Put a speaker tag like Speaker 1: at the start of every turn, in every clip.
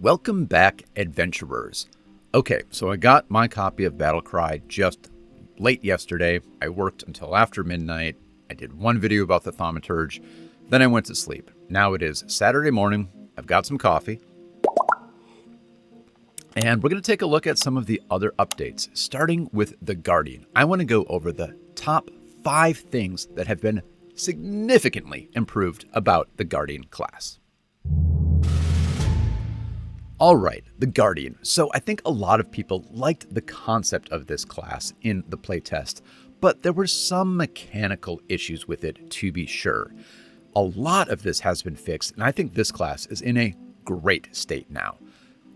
Speaker 1: Welcome back, adventurers. Okay, so I got my copy of Battlecry just late yesterday. I worked until after midnight. I did one video about the thaumaturge. Then I went to sleep. Now it is Saturday morning. I've got some coffee. And we're going to take a look at some of the other updates, starting with the Guardian. I want to go over the top 5 things that have been significantly improved about the Guardian class. All right, the Guardian. So I think a lot of people liked the concept of this class in the playtest, but there were some mechanical issues with it, to be sure. A lot of this has been fixed, and I think this class is in a great state now.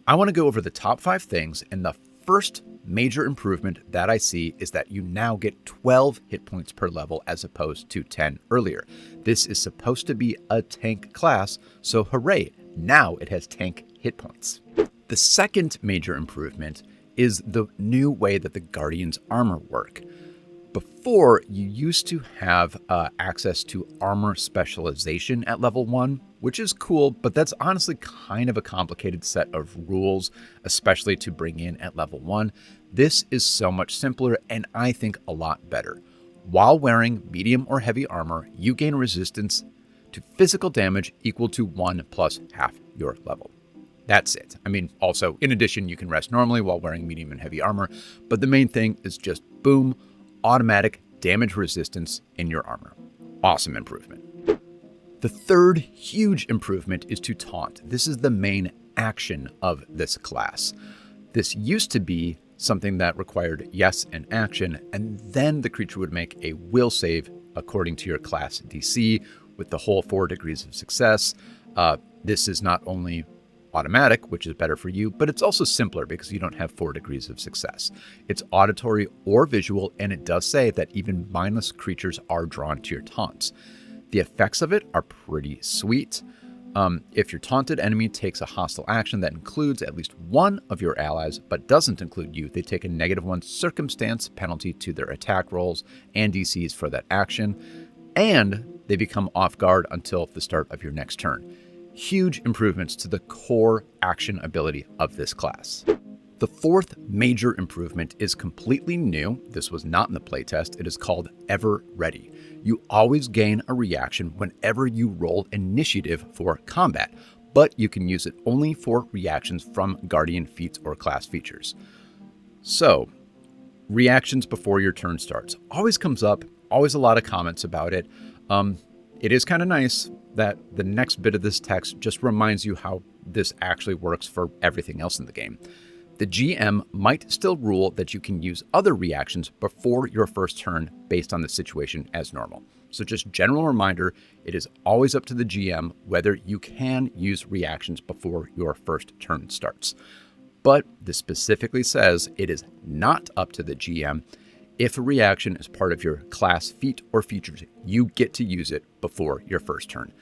Speaker 1: I want to go over the top 5 things, and the first major improvement that I see is that you now get 12 hit points per level as opposed to 10 earlier. This is supposed to be a tank class, so hooray, now it has tank hit points. The second major improvement is the new way that the Guardian's armor work. Before, you used to have access to armor specialization at level 1, which is cool, but that's honestly kind of a complicated set of rules, especially to bring in at level 1. This is so much simpler and I think a lot better. While wearing medium or heavy armor, you gain resistance to physical damage equal to 1 plus half your level. That's it. I mean, also, in addition, you can rest normally while wearing medium and heavy armor, but the main thing is just boom, automatic damage resistance in your armor. Awesome improvement. The third huge improvement is to Taunt. This is the main action of this class. This used to be something that required yes and action, and then the creature would make a will save according to your class DC with the whole 4 degrees of success. This is not only automatic, which is better for you, but it's also simpler because you don't have 4 degrees of success. It's auditory or visual, and it does say that even mindless creatures are drawn to your taunts. The effects of it are pretty sweet. If your taunted enemy takes a hostile action that includes at least one of your allies, but doesn't include you, they take a -1 circumstance penalty to their attack rolls and DCs for that action, and they become off guard until the start of your next turn. Huge improvements to the core action ability of this class. The fourth major improvement is completely new. This was not in the playtest. It is called Ever Ready. You always gain a reaction whenever you roll initiative for combat, but you can use it only for reactions from Guardian feats or class features. So, reactions before your turn starts. Always comes up, always a lot of comments about it. It is kind of nice that the next bit of this text just reminds you how this actually works for everything else in the game. The GM might still rule that you can use other reactions before your first turn based on the situation as normal. So just general reminder, it is always up to the GM whether you can use reactions before your first turn starts. But this specifically says it is not up to the GM. If a reaction is part of your class feat or features, you get to use it before your first turn.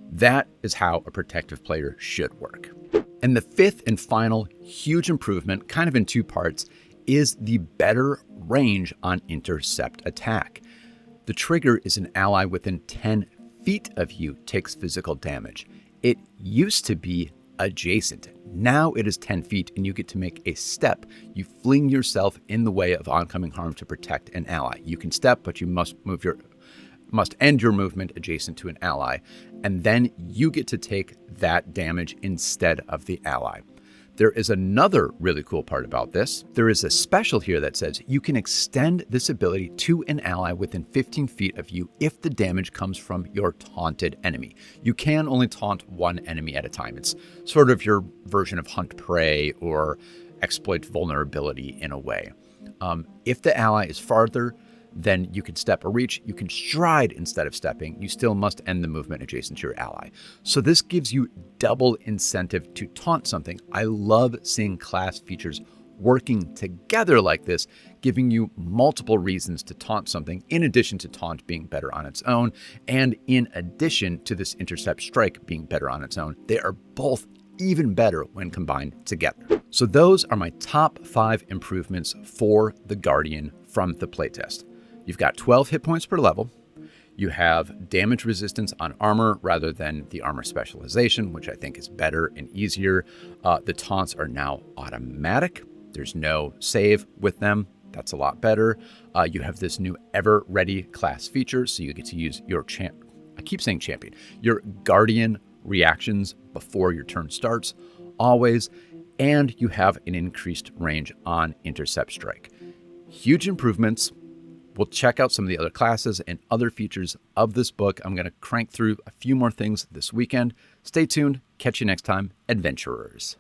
Speaker 1: That is how a protective player should work. And the fifth and final huge improvement, kind of in 2 parts, is the better range on intercept attack. The trigger is an ally within 10 feet of you takes physical damage. It used to be adjacent. Now it is 10 feet and you get to make a step. You fling yourself in the way of oncoming harm to protect an ally. You can step, but you must end your movement adjacent to an ally, and then you get to take that damage instead of the ally. There is another really cool part about this. There is a special here that says you can extend this ability to an ally within 15 feet of you if the damage comes from your taunted enemy. You can only taunt one enemy at a time. It's sort of your version of hunt prey or exploit vulnerability in a way. If the ally is farther, then you can step or reach. You can stride instead of stepping. You still must end the movement adjacent to your ally. So this gives you double incentive to taunt something. I love seeing class features working together like this, giving you multiple reasons to taunt something, in addition to Taunt being better on its own, and in addition to this Intercept Strike being better on its own. They are both even better when combined together. So those are my top 5 improvements for the Guardian from the playtest. You've got 12 hit points per level. You have damage resistance on armor rather than the armor specialization, which I think is better and easier. The taunts are now automatic. There's no save with them. That's a lot better. You have this new Ever Ready class feature, so you get to use your your Guardian reactions before your turn starts, always, and you have an increased range on Intercept Strike. Huge improvements. We'll check out some of the other classes and other features of this book. I'm going to crank through a few more things this weekend. Stay tuned. Catch you next time, adventurers.